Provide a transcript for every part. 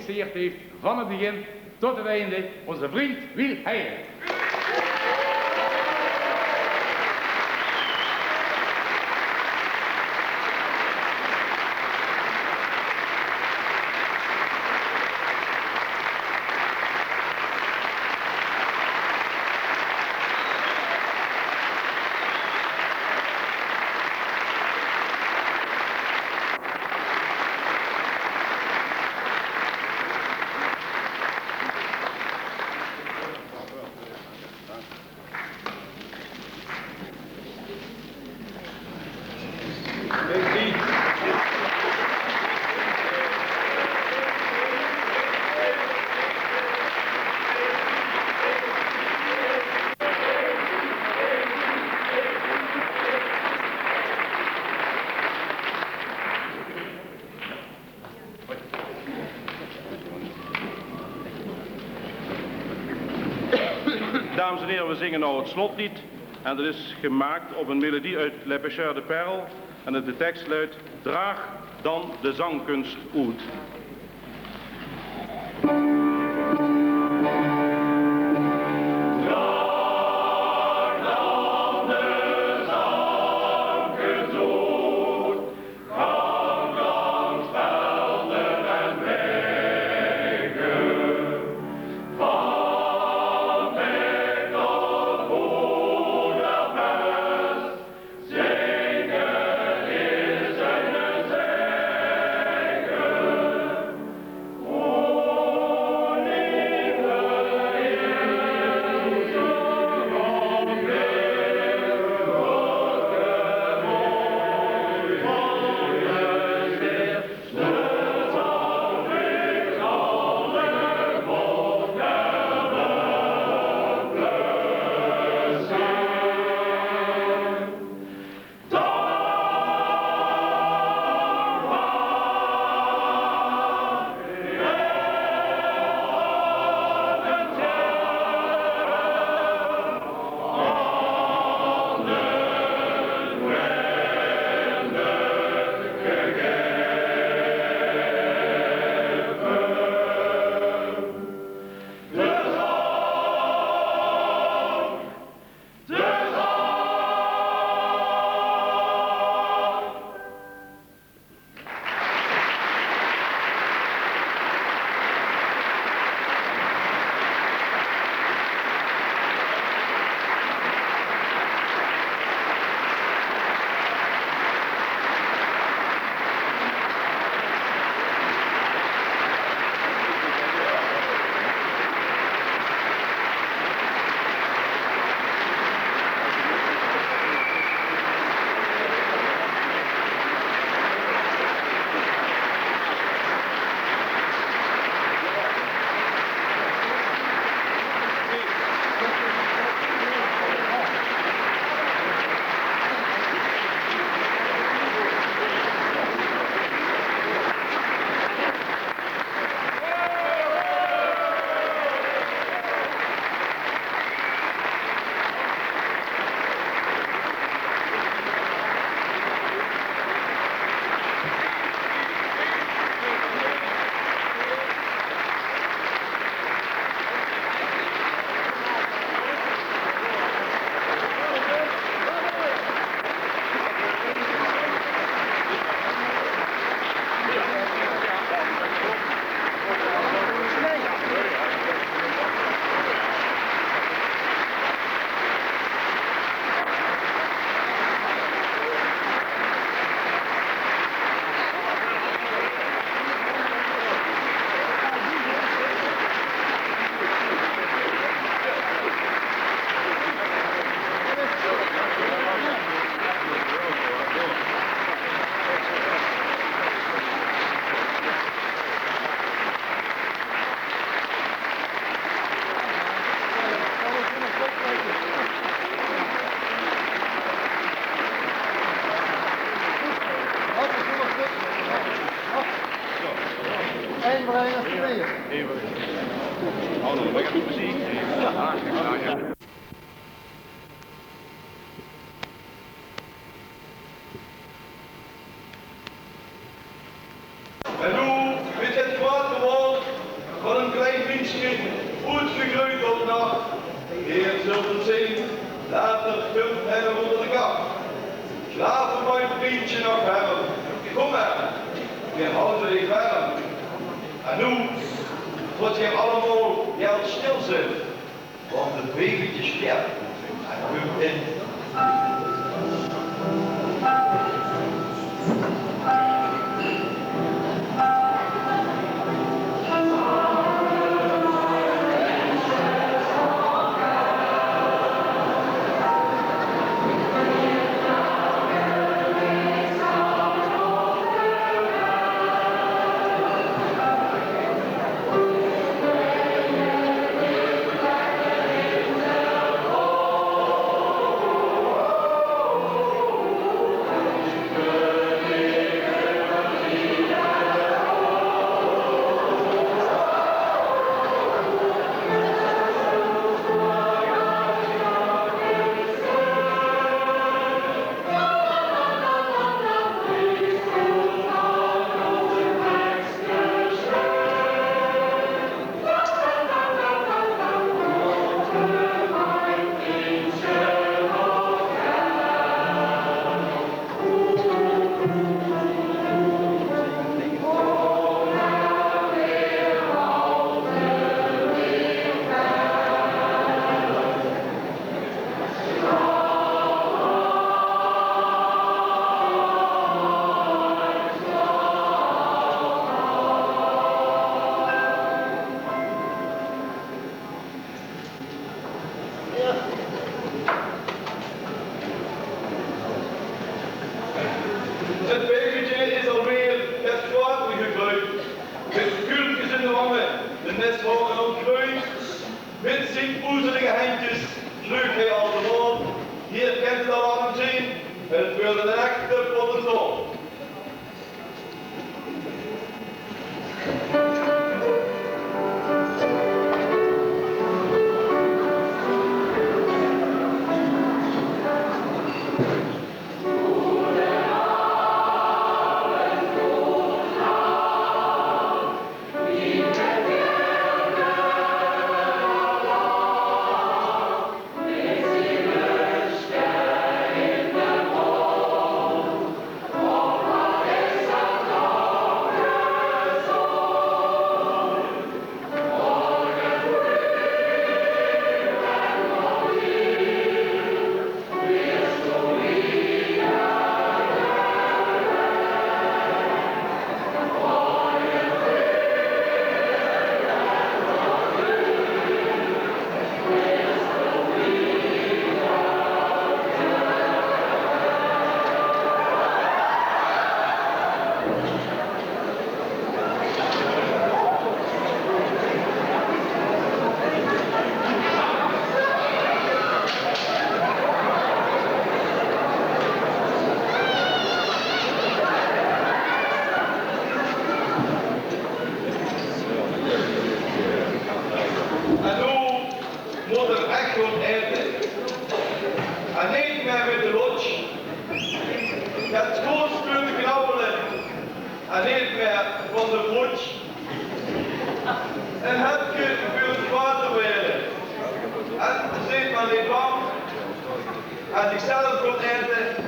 georganiseerd heeft van het begin tot het einde, onze vriend Wiel Heijen. Dames en heren, we zingen nou het slotlied. En dat is gemaakt op een melodie uit Le Pêcheur de Perles. En de tekst luidt: draag dan de zangkunst uit. En nous, met cette voix demande En nu moet je allemaal heel stil zijn, want het weventje sterft en komt in. Het weventje is alweer het kwaadje gekleurd. Met kuiltjes in de wangen, de nesthogen ontkruid. Met zijn poezelige handjes sluit hij al de mond. Hier kent het al aan hem zien. Het wilde een echte pottenstol. En nu moet er echt goed eten. En niet meer met de lodge. Het schoonspullen knabbelen. En niet meer van de voet. En het kunt veel zwaarder worden. En dan zit maar niet bang. Als ik zelf wil eten,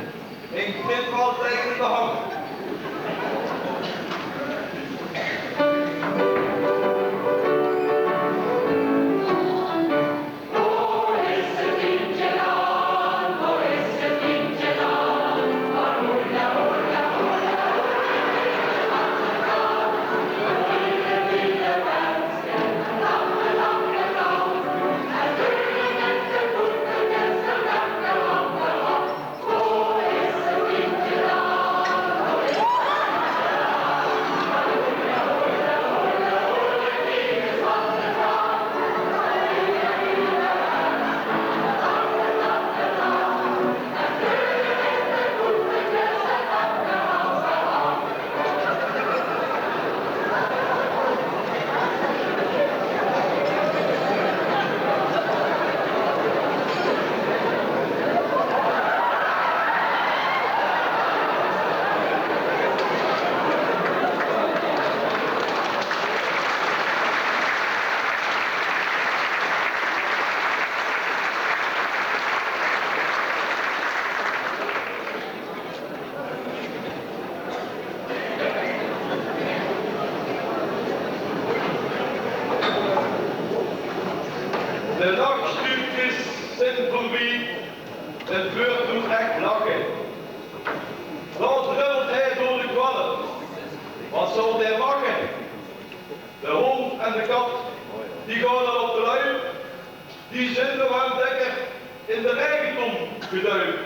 ik zit wel tegen de hand. zin voor wie het beurt doet echt lachen. Dan dribbelt hij door de kwallen. Wat zal hij maken? De hond en de kat, die gaan er op de luim. Die zitten hem lekker in de rijkdom geduikt.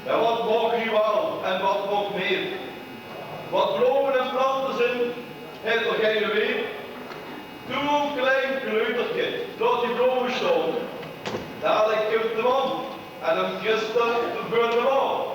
En wat mag rivaal en wat nog meer? Wat bloemen en planten zijn, heeft er geen weet. Doe een klein kleutertje, laat die bloemen staan. Dadelijk komt de man en een christen gebeurt de man.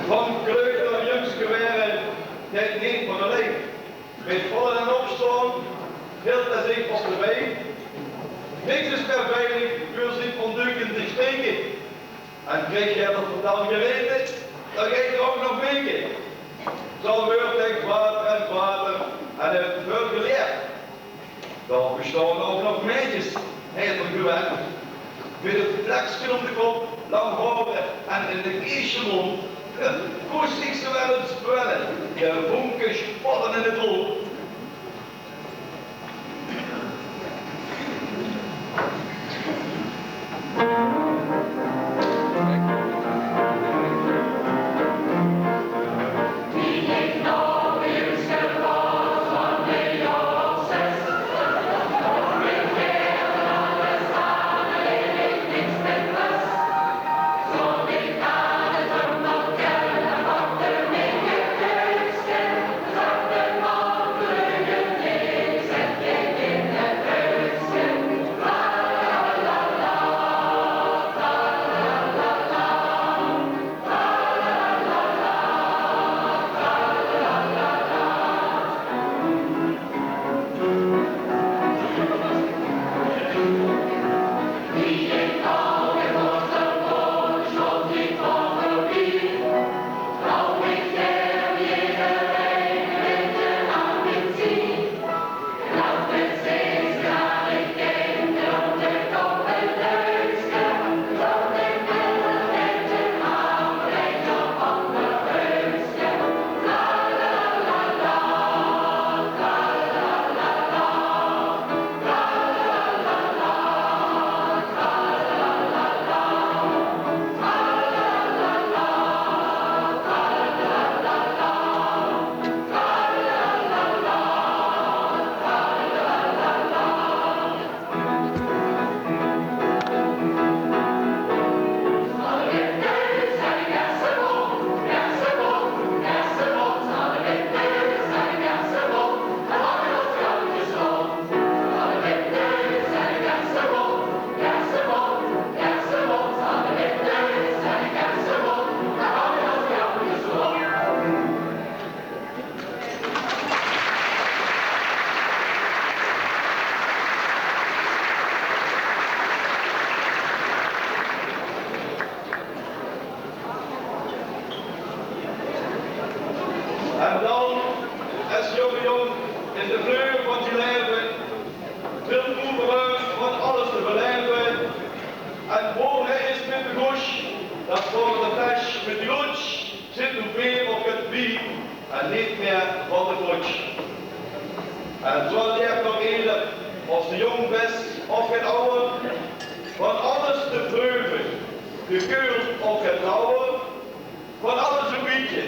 Van kleuter jeugdgeweren, het niet van alleen. Met vallen en opstaan, hield hij zich op de been. Niks is meer veilig, voor zich ondeugend te steken. En kreeg jij dat dan gereden, dan ging je ook nog weken. Zo wordt hij kwader en heeft veel geleerd. Dan bestaan ook nog meisjes, heter gewend. Met het vleksje om de kop, lang houden en in de kiesje-mond. Koest ik ze wel eens spullen, de vonken spatten in het oog. En dan, als jongen in de vleuren van je leven, wil oefenen van alles te beleven. En voor hij is met de goes, dat voor de fles met de lunch, zit nu weer op het bier en niet meer van de coach. En zo leert nog eerder, als de jong best of het oude, van alles te preuven, gekeurd of het oude, van alles een beetje.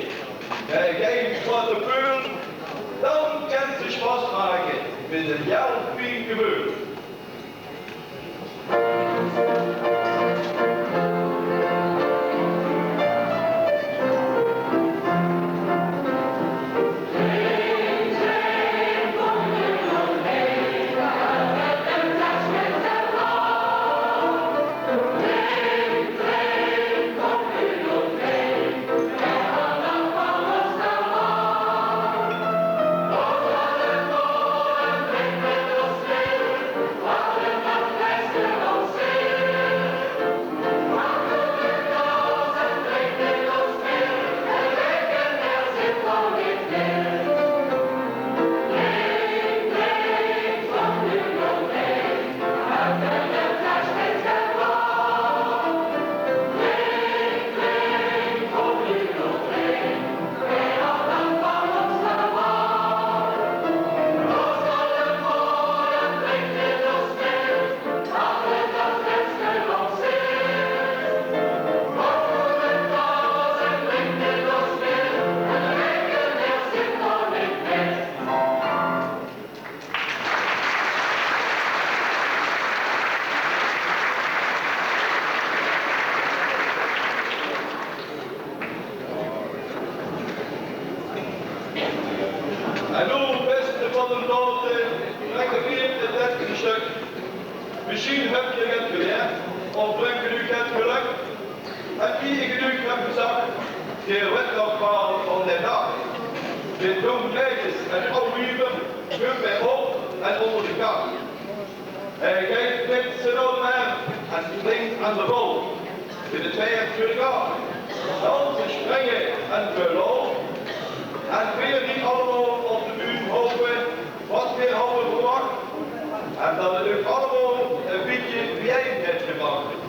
Hij geeft wat de peul, dan kan ze Spaß maken met een jouw pien gebeuren. de wetloopbaan van de dag. De jongmeisjes en oudwieven kunnen bij op en onder de kap. Hij geeft met zijn oudman en springt aan de bol. In de 22 jaar. Dansen, springen en verloop. En weer niet allemaal op de buurt hopen wat we hadden verwacht. En dat het ook allemaal een beetje jij hebt gemaakt.